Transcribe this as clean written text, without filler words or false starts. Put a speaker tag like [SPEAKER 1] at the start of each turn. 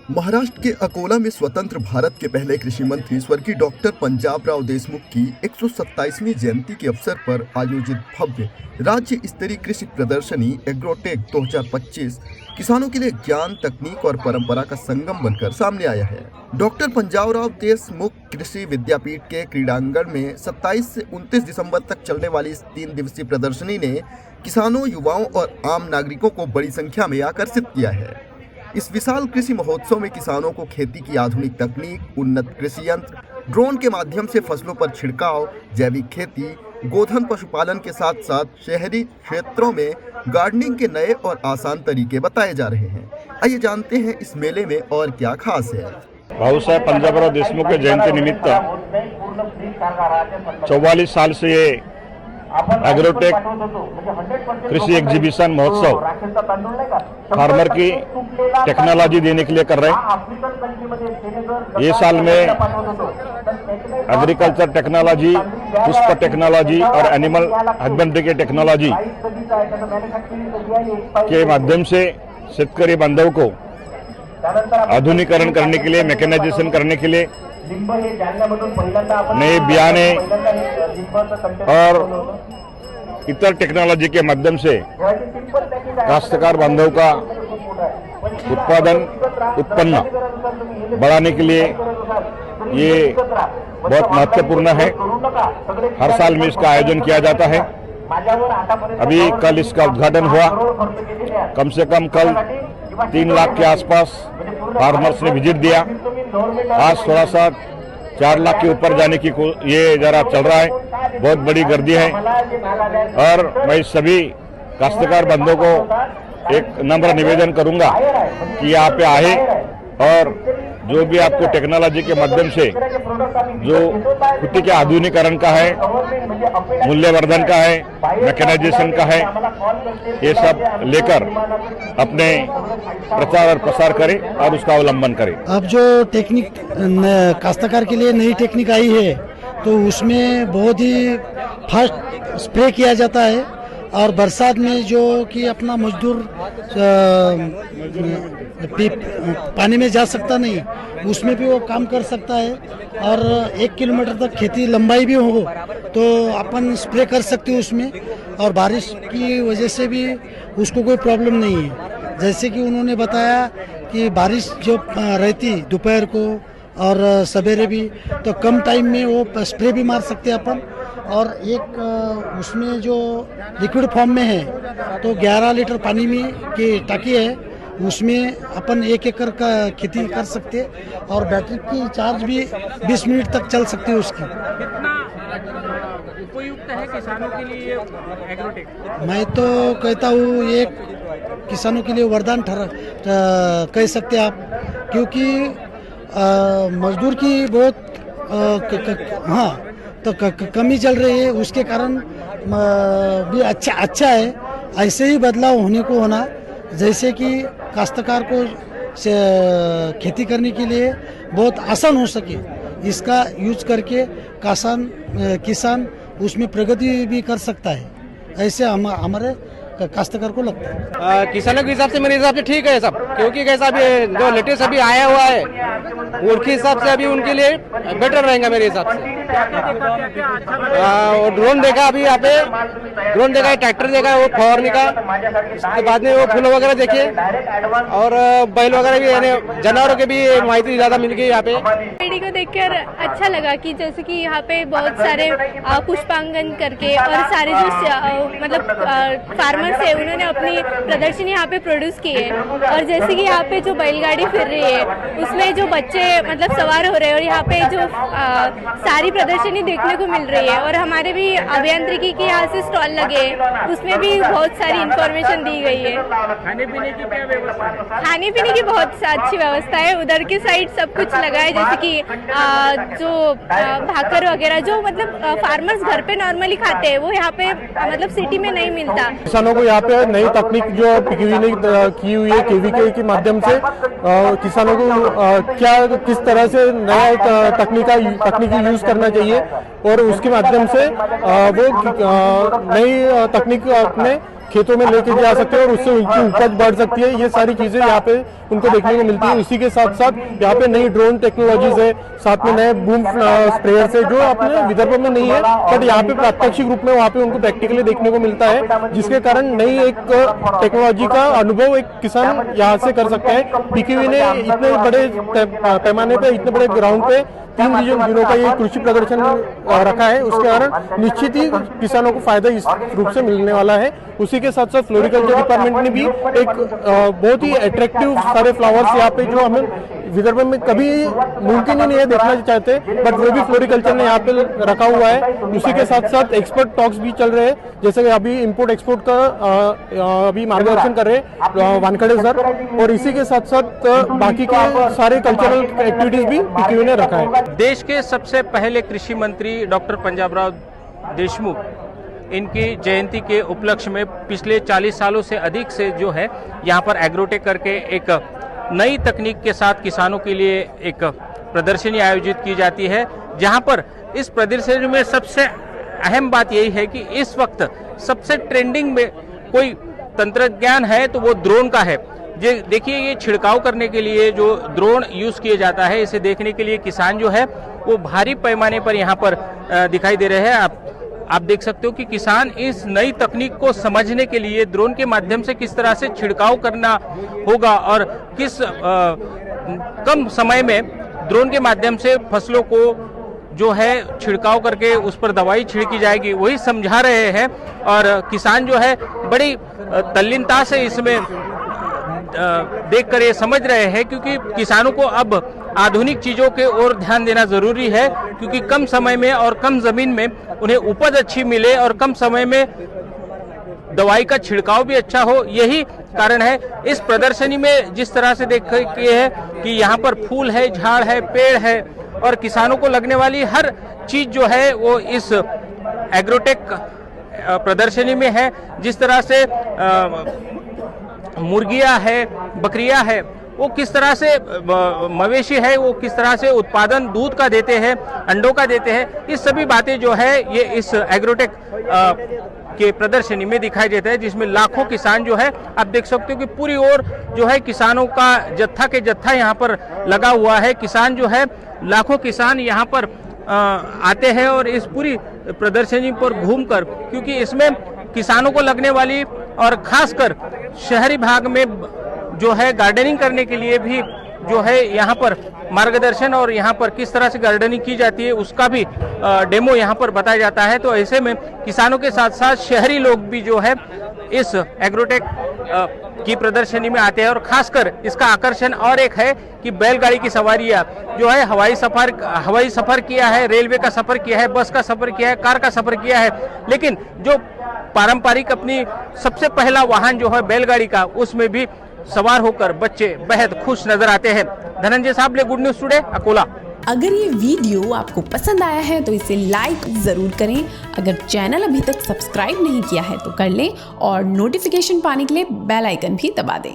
[SPEAKER 1] महाराष्ट्र के अकोला में स्वतंत्र भारत के पहले कृषि मंत्री स्वर्गीय डॉक्टर पंजाबराव देशमुख की 127वीं जयंती के अवसर पर आयोजित भव्य राज्य स्तरीय कृषि प्रदर्शनी एग्रोटेक 2025 किसानों के लिए ज्ञान, तकनीक और परंपरा का संगम बनकर सामने आया है। डॉक्टर पंजाबराव देशमुख कृषि विद्यापीठ के क्रीड़ांगण में 27 से 29 दिसंबर तक चलने वाली इस 3 दिवसीय प्रदर्शनी ने किसानों, युवाओं और आम नागरिकों को बड़ी संख्या में आकर्षित किया है। इस विशाल कृषि महोत्सव में किसानों को खेती की आधुनिक तकनीक, उन्नत कृषि यंत्र, ड्रोन के माध्यम से फसलों पर छिड़काव, जैविक खेती, गोधन पशुपालन के साथ साथ शहरी क्षेत्रों में गार्डनिंग के नए और आसान तरीके बताए जा रहे हैं। आइए जानते हैं इस मेले में और क्या खास है।
[SPEAKER 2] भाऊसाहेब पंजाबराव देशमुख के जयंती निमित्त 44 साल से ये एग्रोटेक कृषि एग्जीबिशन महोत्सव फार्मर की टेक्नोलॉजी देने के लिए कर रहे हैं। ये साल में एग्रीकल्चर टेक्नोलॉजी, पुष्प टेक्नोलॉजी और एनिमल हस्बेंड्री की टेक्नोलॉजी के माध्यम से शेतकरी बांधव को आधुनिकीकरण करने के लिए, मैकेनाइजेशन करने के लिए, नए बियाने और इतर टेक्नोलॉजी के माध्यम से काश्तकार बांधव का उत्पन्न बढ़ाने के लिए ये बहुत महत्वपूर्ण है। हर साल में इसका आयोजन किया जाता है। अभी कल इसका उद्घाटन हुआ। कम से कम कल 3 लाख के आसपास फार्मर्स ने विजिट दिया। आज थोड़ा सा 4 लाख के ऊपर जाने की ये जरा चल रहा है। बहुत बड़ी गर्दी है और मैं सभी काश्तकार बंधुओं को एक नम्र निवेदन करूंगा कि यहाँ पे आए और जो भी आपको टेक्नोलॉजी के माध्यम से जो खेती के आधुनिकीकरण का है, मूल्यवर्धन का है, मैकेनाइजेशन का है, ये सब लेकर अपने प्रचार और प्रसार करें और उसका अवलंबन करें।
[SPEAKER 3] अब जो टेक्निक काश्तकार के लिए नई टेक्निक आई है तो उसमें बहुत ही फास्ट स्प्रे किया जाता है और बरसात में जो कि अपना मजदूर पानी में जा सकता नहीं, उसमें भी वो काम कर सकता है और 1 किलोमीटर तक खेती लंबाई भी हो तो अपन स्प्रे कर सकते हो उसमें, और बारिश की वजह से भी उसको कोई प्रॉब्लम नहीं है। जैसे कि उन्होंने बताया कि बारिश जो रहती दोपहर को और सवेरे भी, तो कम टाइम में वो स्प्रे भी मार सकते हैं अपन। और एक उसमें जो लिक्विड फॉर्म में है तो 11 लीटर पानी में की टाकी है, उसमें अपन 1 एकड़ का खेती कर सकते हैं और बैटरी की चार्ज भी 20 मिनट तक चल सकती है उसकी।
[SPEAKER 4] कितना उपयुक्त है किसानों के लिए एग्रोटेक?
[SPEAKER 3] मैं तो कहता हूँ ये किसानों के लिए वरदान कह सकते हैं आप, क्योंकि मजदूर की बहुत हाँ तो कमी चल रही है, उसके कारण भी अच्छा है। ऐसे ही बदलाव होने को होना, जैसे कि काश्तकार को खेती करने के लिए बहुत आसान हो सके, इसका यूज करके किसान उसमें प्रगति भी कर सकता है, ऐसे हमारे काश्तकार को लगता है।
[SPEAKER 5] किसानों के हिसाब से मेरे हिसाब से ठीक है सब, क्योंकि कैसा अभी जो लेटेस्ट अभी आया हुआ है उनके हिसाब से अभी उनके लिए बेटर रहेगा मेरे हिसाब से। ड्रोन देखा अभी यहाँ पे, ड्रोन देखा है, ट्रैक्टर देखा है वो फवारने का, उसके बाद में वो फूल वगैरह देखे और बैल वगैरह भी, यानी जानवरों के भी माहिती ज्यादा मिल गई यहाँ पे।
[SPEAKER 6] पेड़ी को देखकर अच्छा लगा कि जैसे कि यहाँ पे बहुत सारे पुष्पांगन करके और सारे जो मतलब फार्मर्स है उन्होंने अपनी प्रदर्शनी यहाँ पे प्रोड्यूस की है। और जैसे कि यहाँ पे जो बैलगाड़ी फिर रही है उसमें जो बच्चे मतलब सवार हो रहे हैं और यहाँ पे जो सारी प्रदर्शनी देखने को मिल रही है। और हमारे भी अभियांत्रिकी के यहाँ से स्टॉल लगे हैं, उसमें भी बहुत सारी इंफॉर्मेशन दी गई है।
[SPEAKER 4] खाने पीने की क्या व्यवस्था है?
[SPEAKER 6] खाने पीने की बहुत अच्छी व्यवस्था है। उधर के साइड सब कुछ लगा है, जैसे कि जो भाकर वगैरह जो मतलब फार्मर्स घर पे नॉर्मली खाते हैं वो यहाँ पे मतलब सिटी में नहीं मिलता।
[SPEAKER 7] किसानों को यहाँ पे नई तकनीक जो की हुई है केवीके के माध्यम से किसानों को किस तरह से नया तकनीकी यूज करना चाहिए और उसके माध्यम से वो नई तकनीक अपने खेतों में लेके जा सकते हैं और उससे उनकी उपज बढ़ सकती है। ये सारी चीजें यहाँ पे उनको देखने को मिलती है। इसी के साथ साथ यहाँ पे नई ड्रोन टेक्नोलॉजीज है, साथ में नए बूम स्प्रेयर्स है जो अपने विदर्भ में नहीं है, बट यहाँ पे प्रात्यक्षिक रूप में वहाँ पे उनको प्रैक्टिकली देखने को मिलता है, जिसके कारण नई एक टेक्नोलॉजी का अनुभव एक किसान यहाँ से कर सकते हैं। पीकेवी ने इतने बड़े पैमाने पे, इतने बड़े ग्राउंड पे 3 दिनों का ये कृषि प्रदर्शन रखा है, उसके कारण निश्चित ही किसानों को फायदा इस रूप से मिलने वाला है। उसी के साथ साथ फ्लोरिकल्चर डिपार्टमेंट ने भी एक बहुत ही अट्रैक्टिव सारे फ्लावर्स यहाँ पे जो हमें विदर्भ में कभी मुमकिन ही नहीं है देखना चाहते, बट वो भी फ्लोरिकल्चर ने यहाँ पे रखा हुआ है। उसी के साथ साथ एक्सपर्ट टॉक्स भी चल रहे हैं, जैसे कि अभी इंपोर्ट एक्सपोर्ट का अभी मार्गदर्शन कर रहे हैं वानखड़े सर, और इसी के साथ साथ बाकी के सारे कल्चरल एक्टिविटीज भी पीकेवी ने रखा है।
[SPEAKER 4] देश के सबसे पहले कृषि मंत्री डॉक्टर पंजाबराव देशमुख, इनकी जयंती के उपलक्ष्य में पिछले 40 सालों से अधिक से जो है यहाँ पर एग्रोटेक करके एक नई तकनीक के साथ किसानों के लिए एक प्रदर्शनी आयोजित की जाती है, जहाँ पर इस प्रदर्शनी में सबसे अहम बात यही है कि इस वक्त सबसे ट्रेंडिंग में कोई तंत्रज्ञान है तो वो ड्रोन का है। देखिए, ये छिड़काव करने के लिए जो ड्रोन यूज किया जाता है, इसे देखने के लिए किसान जो है वो भारी पैमाने पर यहाँ पर दिखाई दे रहे हैं। आप देख सकते हो कि किसान इस नई तकनीक को समझने के लिए ड्रोन के माध्यम से किस तरह से छिड़काव करना होगा और किस कम समय में ड्रोन के माध्यम से फसलों को जो है छिड़काव करके उस पर दवाई छिड़की जाएगी, वही समझा रहे हैं। और किसान जो है बड़ी तल्लीनता से इसमें देखकर ये समझ रहे हैं, क्योंकि किसानों को अब आधुनिक चीजों के ओर ध्यान देना जरूरी है, क्योंकि कम समय में और कम जमीन में उन्हें उपज अच्छी मिले और कम समय में दवाई का छिड़काव भी अच्छा हो। यही कारण है इस प्रदर्शनी में जिस तरह से देख के है कि यहाँ पर फूल है, झाड़ है, पेड़ है और किसानों को लगने वाली हर चीज जो है वो इस एग्रोटेक प्रदर्शनी में है। जिस तरह से मुर्गियां है, बकरियां है, वो किस तरह से मवेशी है वो किस तरह से उत्पादन दूध का देते हैं, अंडों का देते हैं, ये सभी बातें जो है ये इस एग्रोटेक के प्रदर्शनी में दिखाई देता है, जिसमें लाखों किसान जो है आप देख सकते हो कि पूरी ओर जो है किसानों का जत्था के जत्था यहाँ पर लगा हुआ है। किसान जो है लाखों किसान यहाँ पर आते हैं और इस पूरी प्रदर्शनी पर घूमकर, क्योंकि इसमें किसानों को लगने वाली और खासकर शहरी भाग में जो है गार्डनिंग करने के लिए भी जो है यहाँ पर मार्गदर्शन और यहाँ पर किस तरह से गार्डनिंग की जाती है उसका भी डेमो यहाँ पर बताया जाता है। तो ऐसे में किसानों के साथ साथ शहरी लोग भी जो है इस एग्रोटेक की प्रदर्शनी में आते हैं। और खासकर इसका आकर्षण और एक है कि बैलगाड़ी की सवारियाँ जो है हवाई सफर किया है, रेलवे का सफर किया है, बस का सफर किया है, कार का सफर किया है, लेकिन जो पारंपरिक अपनी सबसे पहला वाहन जो है बैलगाड़ी का, उसमें भी सवार होकर बच्चे बेहद खुश नजर आते हैं। Dhananjay Sable, good news today, Akola.
[SPEAKER 8] अगर ये वीडियो आपको पसंद आया है तो इसे लाइक जरूर करें। अगर चैनल अभी तक सब्सक्राइब नहीं किया है तो कर लें और नोटिफिकेशन पाने के लिए बेल आइकन भी दबा दें।